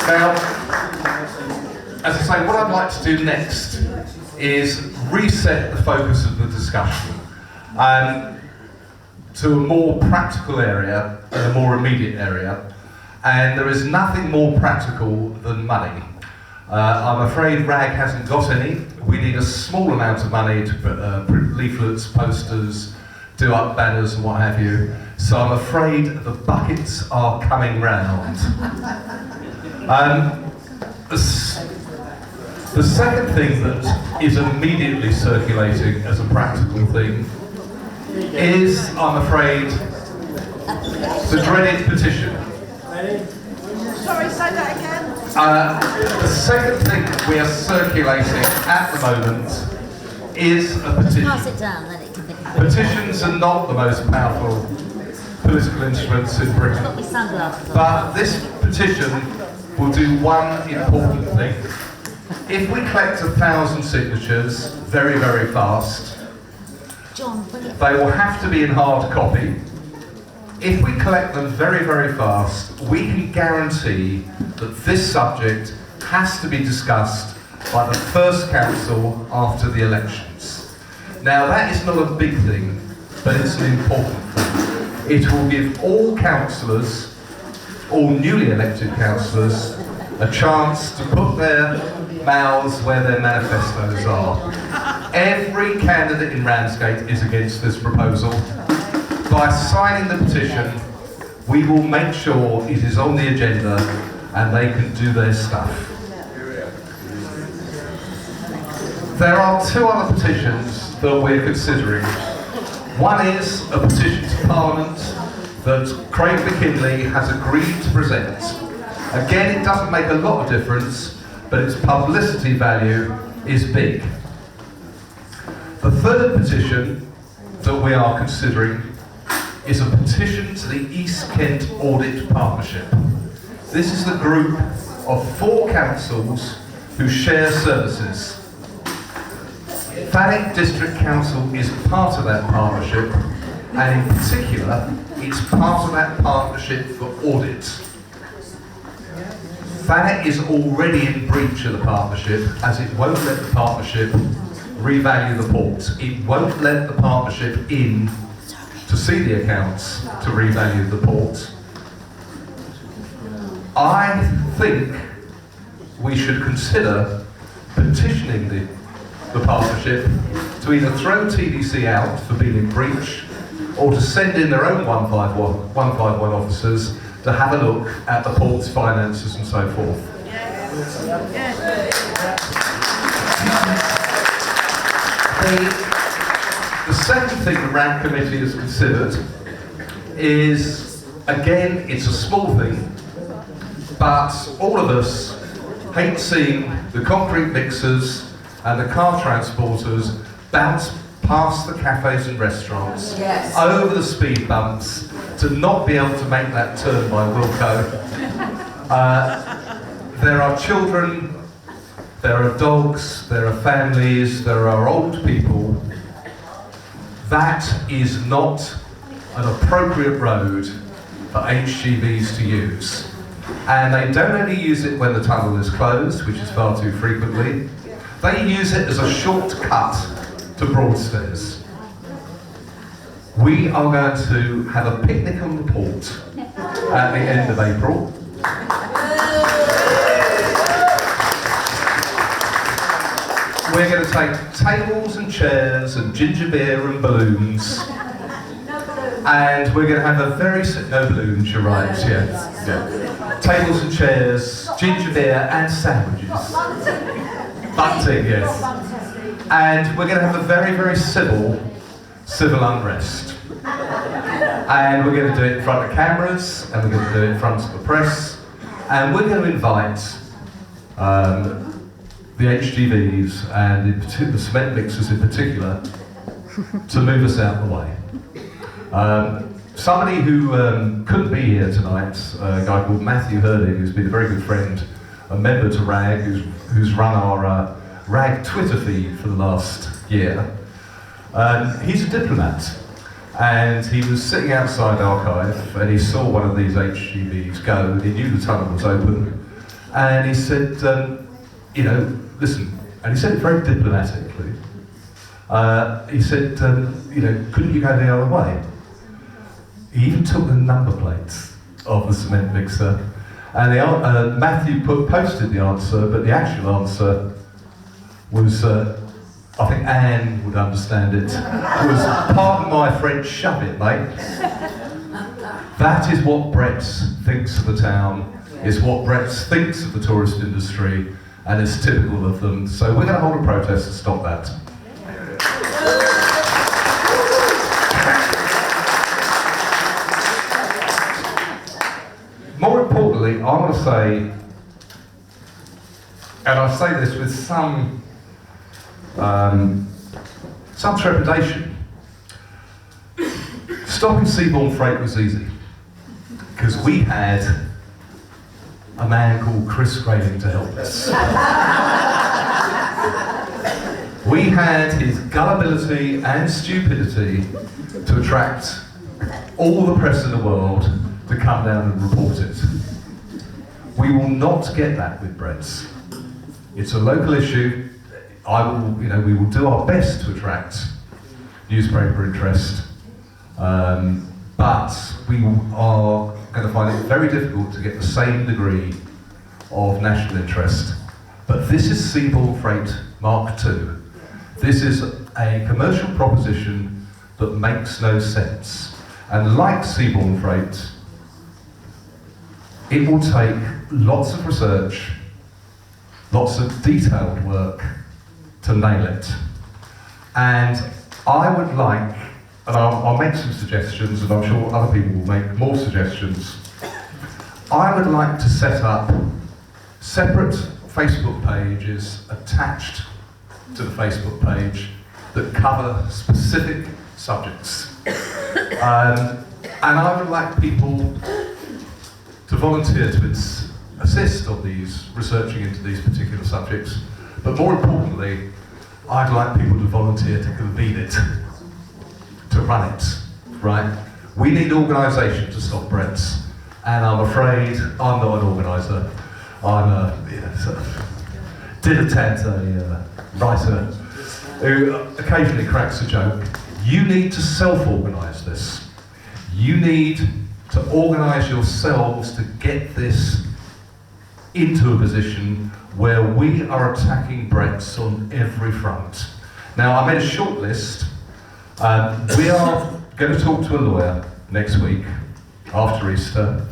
Now, as I say, what I'd like to do next is reset the focus of the discussion to a more practical area and a more immediate area. And there is nothing more practical than money. I'm afraid RAG hasn't got any. We need a small amount of money to print leaflets, posters, do up banners and what have you. So I'm afraid the buckets are coming round. The second thing that is immediately circulating as a practical thing is, I'm afraid, the dreaded petition. Sorry, say that again. The second thing we are circulating at the moment is a petition. Pass it down, then it can be. Petitions are not the most powerful political instruments in Britain, Got me sunglasses on. but this petition will do one important thing. If we collect 1,000 signatures very, very fast, John, bring it. they will have to be in hard copy. If we collect them very, very fast, we can guarantee that this subject has to be discussed by the first council after the elections. Now, that is not a big thing, but it's an important thing. It will give all councillors, all newly elected councillors, a chance to put their mouths where their manifestos are. Every candidate in Ramsgate is against this proposal. By signing the petition, we will make sure it is on the agenda and they can do their stuff. There are two other petitions that we're considering. One is a petition to Parliament that Craig McKinley has agreed to present. Again, it doesn't make a lot of difference, but its publicity value is big. The third petition that we are considering is a petition to the East Kent Audit Partnership. This is the group of 4 councils who share services. Thanet District Council is part of that partnership, and in particular, it's part of that partnership for audit. Thanet is already in breach of the partnership, as it won't let the partnership revalue the port. It won't let the partnership in to see the accounts to revalue the port. I think we should consider petitioning the partnership to either throw TDC out for being in breach or to send in their own 151 officers to have a look at the port's finances and so forth. The second thing the RAG committee has considered is, again, it's a small thing, but all of us hate seeing the concrete mixers and the car transporters bounce past the cafes and restaurants, over the speed bumps, to not be able to make that turn by Wilco. There are children, there are dogs, there are families, there are old people. That is not an appropriate road for HGVs to use. And they don't only use it when the tunnel is closed, which is far too frequently, they use it as a shortcut to Broadstairs. We are going to have a picnic on the port at the end of April. We're going to take tables and chairs and ginger beer and balloons, and we're going to have a very no balloons. You're right. Yeah. Tables and chairs, ginger beer and sandwiches. Bunting, yes. And we're going to have a very, very civil unrest. And we're going to do it in front of cameras, and we're going to do it in front of the press, and we're going to invite the HGVs and the cement mixers in particular to move us out of the way. Somebody who couldn't be here tonight, a guy called Matthew Hurley, who's been a very good friend, a member to RAG, who's run our RAG Twitter feed for the last year. He's a diplomat, and he was sitting outside Archive, and he saw one of these HGVs go, and he knew the tunnel was open, And he said, listen, and he said it very diplomatically. He said, couldn't you go the other way? He even took the number plates of the cement mixer, and Matthew posted the answer, but the actual answer was, I think Anne would understand it, was, pardon my French, shove it, mate. That is what Brett thinks of the town, is what Brett thinks of the tourist industry, and it's typical of them. So we're going to hold a protest to stop that. More importantly, I want to say, and I say this with some trepidation, stopping seaborne freight was easy, because we had a man called Chris Grayling to help us. We had his gullibility and stupidity to attract all the press in the world to come down and report it. We will not get that with Brett's. It's a local issue. We will do our best to attract newspaper interest, but we are going to find it very difficult to get the same degree of national interest. But this is seaborne freight Mark II. This is a commercial proposition that makes no sense. And like seaborne freight, it will take lots of research, lots of detailed work to nail it. And I would like, and I'll make some suggestions, and I'm sure other people will make more suggestions. I would like to set up separate Facebook pages attached to the Facebook page that cover specific subjects. And I would like people to volunteer to assist on these, researching into these particular subjects. But more importantly, I'd like people to volunteer to convene it, to run it, right? We need organisation to stop Brett's, and I'm afraid I'm not an organiser. I'm a sort of dilettante writer who occasionally cracks a joke. You need to self-organise this. You need to organise yourselves to get this into a position where we are attacking Brett's on every front. Now, I made a short list. We are going to talk to a lawyer next week, after Easter,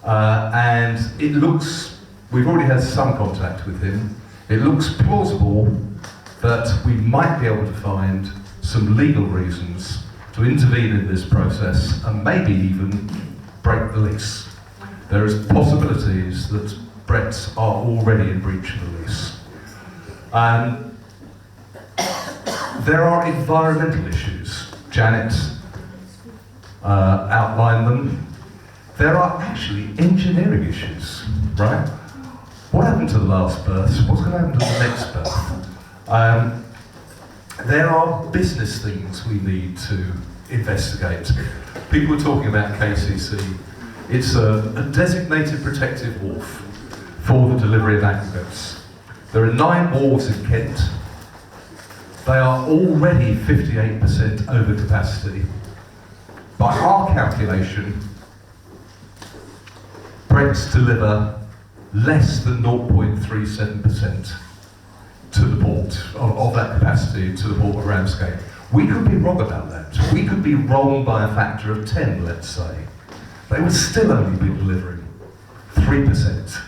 and it looks, we've already had some contact with him, it looks plausible that we might be able to find some legal reasons to intervene in this process and maybe even break the lease. There is possibilities that Brett's are already in breach of the lease. There are environmental issues. Janet outlined them. There are actually engineering issues, right? What happened to the last birth? What's going to happen to the next birth? There are business things we need to investigate. People are talking about KCC. It's a designated protective wharf for the delivery of aggregates. There are 9 wharves in Kent. They are already 58% over capacity. By our calculation, Brents deliver less than 0.37% to the port, of that capacity to the port of Ramsgate. We could be wrong about that. We could be wrong by a factor of 10, let's say. They would still only be delivering 3%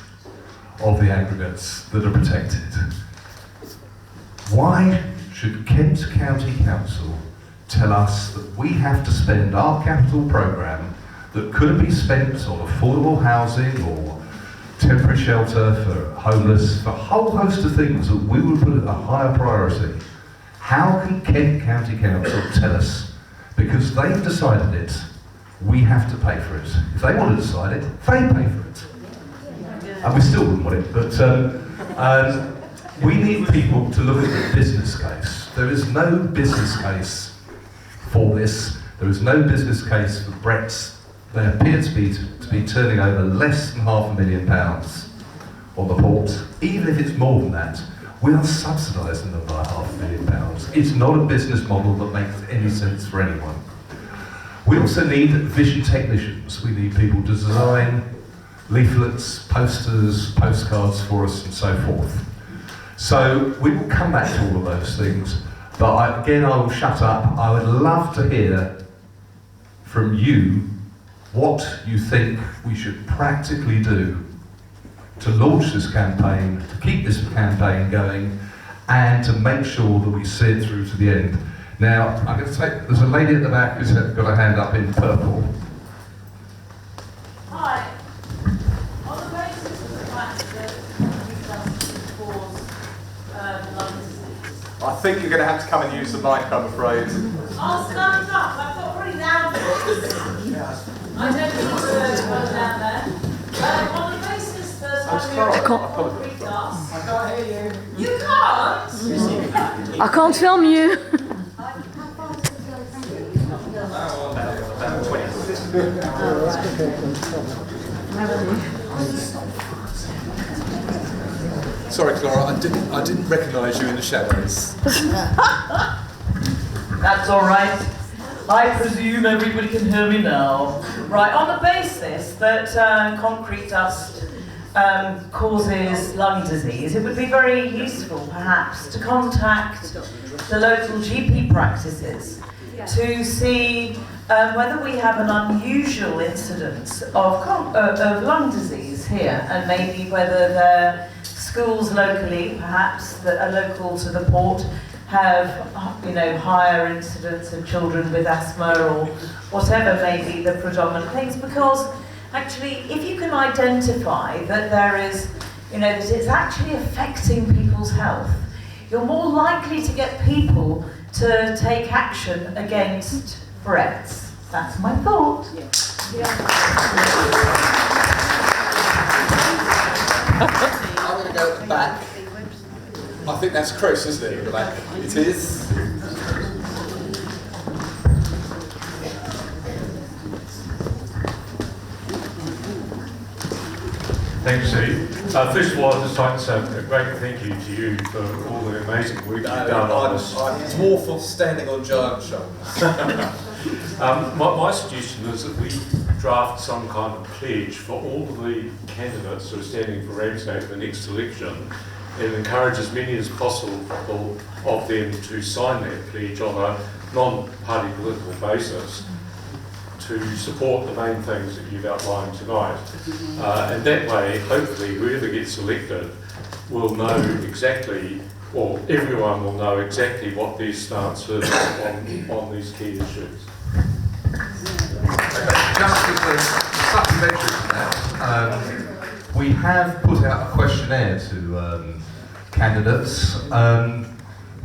of the aggregates that are protected. Why should Kent County Council tell us that we have to spend our capital programme that could be spent on affordable housing or temporary shelter for homeless, for a whole host of things that we would put at a higher priority? How can Kent County Council tell us, because they've decided it, we have to pay for it? If they want to decide it, they pay for it. And we still wouldn't want it, but we need people to look at the business case. There is no business case for this. There is no business case for Brett's. They appear to be turning over less than £500,000 on the port, even if it's more than that, we are subsidising them by £500,000. It's not a business model that makes any sense for anyone. We also need vision technicians. We need people to design leaflets, posters, postcards for us and so forth. So we will come back to all of those things, but I will shut up. I would love to hear from you what you think we should practically do to launch this campaign, to keep this campaign going, and to make sure that we see it through to the end. Now, I'm going to take, there's a lady at the back who's got her hand up in purple. Hi. On the basis of the fact that you've just caused lung disease. I think you're going to have to come and use the mic, I'm afraid. I'll stand up. I've got pretty down for this. I don't think it's go down there. On the basis that I'm sorry. I can't hear you. You can't? I can't film you. About 20. Sorry, Clara, I didn't recognise you in the shadows. That's all right. I presume everybody can hear me now. Right, on the basis that concrete dust causes lung disease, it would be very useful, perhaps, to contact the local GP practices to see whether we have an unusual incidence of lung disease here, and maybe whether the schools locally, perhaps, that are local to the port, have, higher incidence of children with asthma or whatever may be the predominant things. Because actually, if you can identify that there is, that it's actually affecting people's health, you're more likely to get people to take action against threats. That's my thought. I'm going to go at the back. I think that's Chris, isn't it, at the back? It is. Thanks, Steve. First of all, I'd just like to say a great thank you to you for all the amazing work you've done on this. I'm dwarf standing on giant shoulders. My suggestion is that we draft some kind of pledge for all of the candidates who are standing for Ramsgate in the next election, and encourage as many as possible of them to sign that pledge on a non-party political basis to support the main things that you've outlined tonight. And that way, hopefully, whoever gets elected will know exactly, or everyone will know exactly what their stance is on these key issues. Just as a supplementary to that, we have put out a questionnaire to candidates.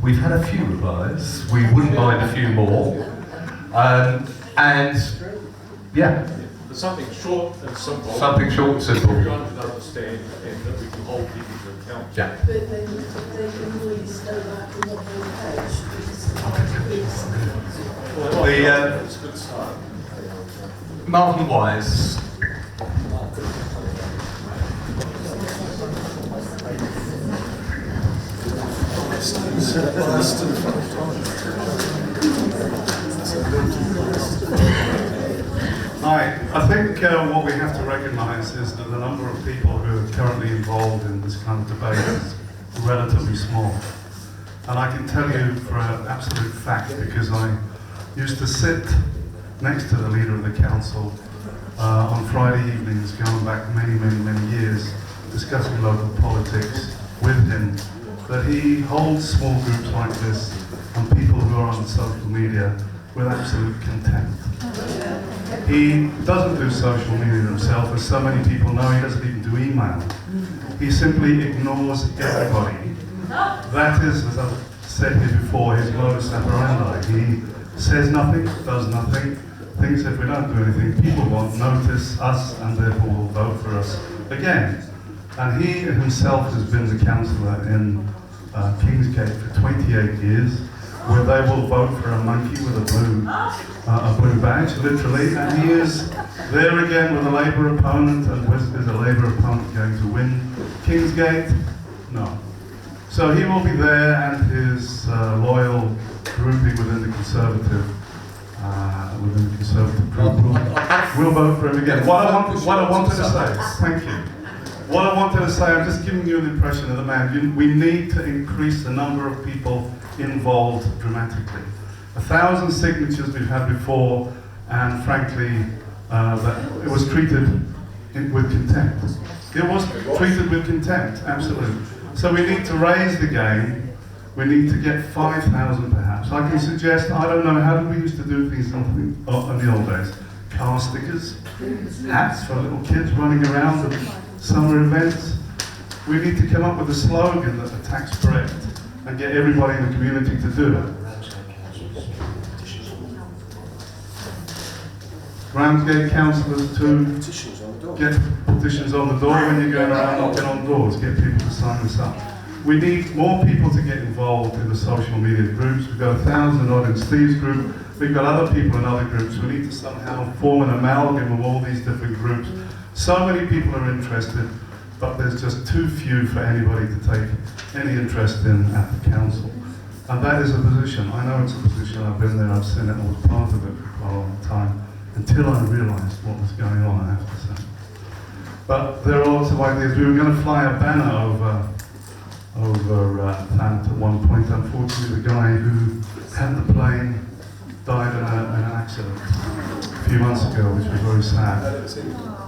We've had a few replies. We wouldn't mind a few more. And yeah. But something short and simple. Something short and simple. Everyone can understand, and that we can hold people to account. Yeah. But they can really stay back and not be engaged. It's a good start. Martin Wise. Hi, I think what we have to recognise is that the number of people who are currently involved in this kind of debate is relatively small. And I can tell you for an absolute fact, because I used to sit next to the leader of the council on Friday evenings, going back many, many, many years, discussing local politics with him, that he holds small groups like this and people who are on social media with absolute contempt. He doesn't do social media himself, as so many people know. He doesn't even do email. He simply ignores everybody. That is, as I've said here before, his modus operandi. He says nothing, does nothing, thinks if we don't do anything, people won't notice us and therefore will vote for us again. And he himself has been the councillor in Kingsgate for 28 years, where they will vote for a monkey with a blue badge, literally, and he is There again with a Labour opponent, and is a Labour opponent going to win Kingsgate? No. So he will be there, and his loyal grouping within the Conservative group will vote for him again. What I wanted to say, thank you. What I wanted to say, I'm just giving you an impression of the man. We need to increase the number of people involved dramatically. 1,000 signatures we've had before, and frankly, it was treated with contempt. It was treated with contempt, absolutely. So we need to raise the game. We need to get 5,000 perhaps. I can suggest, I don't know, how did we used to do things in the old days? Car stickers, hats for little kids running around at summer events. We need to come up with a slogan that attacks Brett and get everybody in the community to do it. Ramsgate councillors to get petitions on the door when you're going around knocking on doors, get people to sign this up. We need more people to get involved in the social media groups. We've got 1,000 odd in Steve's group. We've got other people in other groups. We need to somehow form an amalgam of all these different groups. So many people are interested, but there's just too few for anybody to take any interest in at the council. And that is a position. I know it's a position. I've been there, I've seen it, I was part of it for quite a long time, until I realised what was going on, I have to say. But there are lots of ideas. We were going to fly a banner over Thanet at one point. Unfortunately, the guy who had the plane died in an accident a few months ago, which was very sad.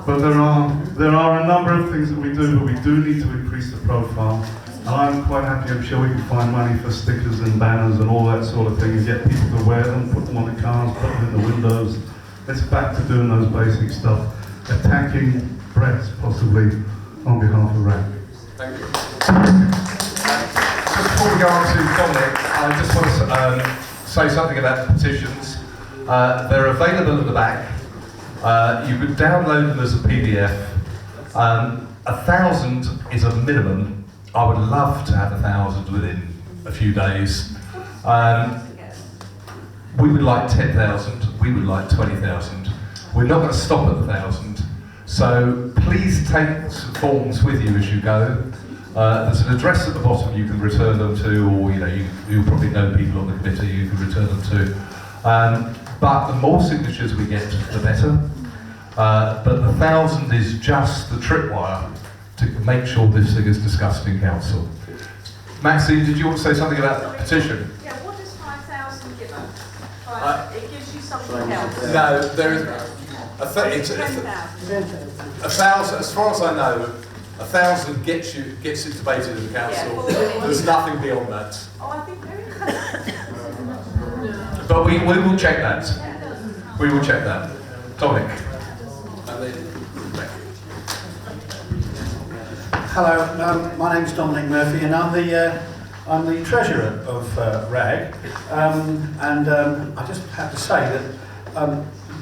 But there are a number of things that we do, but we do need to increase the profile. And I'm quite happy, I'm sure we can find money for stickers and banners and all that sort of thing, and get people to wear them, put them on the cars, put them in the windows. It's back to doing those basic stuff, attacking Brett possibly on behalf of RAG. Thank you. Just before we go on to Dominic, I just want to say something about the petitions. They're available at the back. You could download them as a PDF. 1,000 is a minimum. I would love to have 1,000 within a few days. We would like 10,000. We would like 20,000. We're not going to stop at 1,000. So please take some forms with you as you go. There's an address at the bottom you can return them to, or you probably know people on the committee you can return them to. But the more signatures we get, the better. But the 1,000 is just the tripwire to make sure this thing is discussed in council. Maxine, did you want to say something about the petition? Yeah, what does 5,000 give us? It gives you something else. No, there is it's 10,000. 1,000. As far as I know, 1,000 gets it debated in the council. There's nothing beyond that. Oh, I think there is. But we will check that. We will check that. Dominic. Hello, my name's Dominic Murphy, and I'm the treasurer of RAG. I just have to say that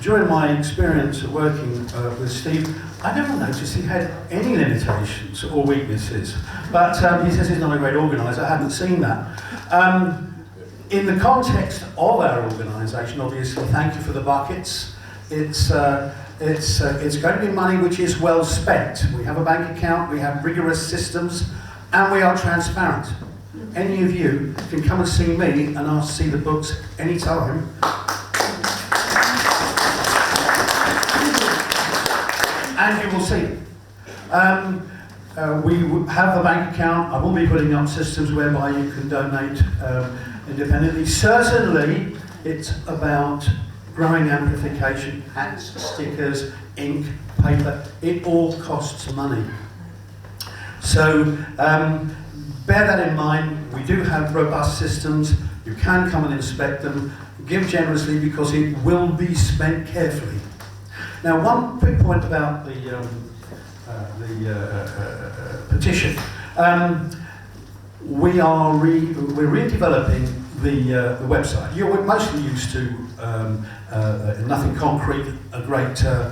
during my experience of working with Steve, I never noticed he had any limitations or weaknesses. But he says he's not a great organiser. I haven't seen that. In the context of our organisation, obviously, thank you for the buckets. It's going to be money which is well spent. We have a bank account, we have rigorous systems, and we are transparent. Any of you can come and see me and ask to see the books anytime. And you will see. We have a bank account. I will be putting up systems whereby you can donate independently. Certainly, it's about growing amplification, hats, stickers, ink, paper. It all costs money. So bear that in mind. We do have robust systems. You can come and inspect them. Give generously because it will be spent carefully. Now, one quick point about the petition. We're redeveloping the website. You're mostly used to nothing concrete, a great a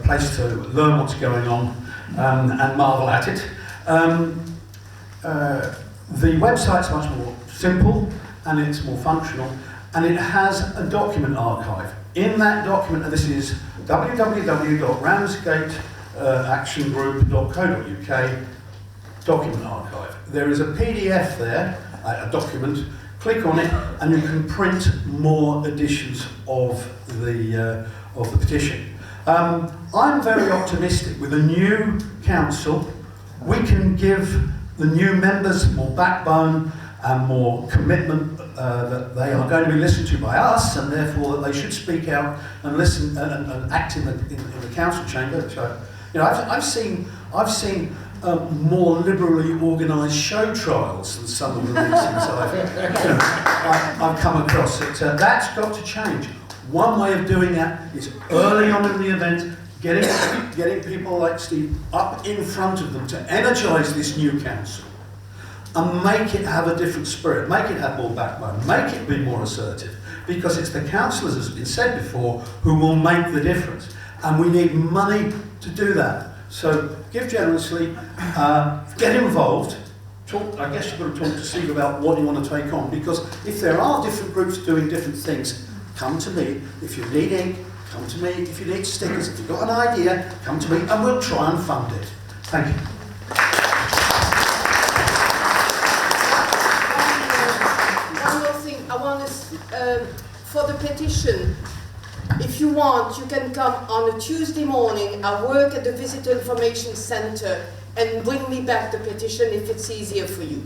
place to learn what's going on and marvel at it. The website's much more simple and it's more functional, and it has a document archive. In that document, and this is www.ramsgateactiongroup.co.uk document archive. There is a PDF there, a document. Click on it, and you can print more editions of the petition. I'm very optimistic. With a new council, we can give the new members more backbone and more commitment that they are going to be listened to by us, and therefore that they should speak out and listen and act in the council chamber. So, I've seen more liberally organised show trials than some of the meetings I've come across. That's got to change. One way of doing that is early on in the event, getting people like Steve up in front of them to energise this new council and make it have a different spirit, make it have more backbone, make it be more assertive, because it's the councillors, as has been said before, who will make the difference. And we need money to do that. So give generously, get involved. I guess you've got to talk to Steve about what you want to take on, because if there are different groups doing different things, come to me. If you need ink, come to me. If you need stickers, if you've got an idea, come to me and we'll try and fund it. Thank you. One more thing, I want to, for the petition, if you want, you can come on a Tuesday morning. I work at the Visitor Information Centre and bring me back the petition if it's easier for you.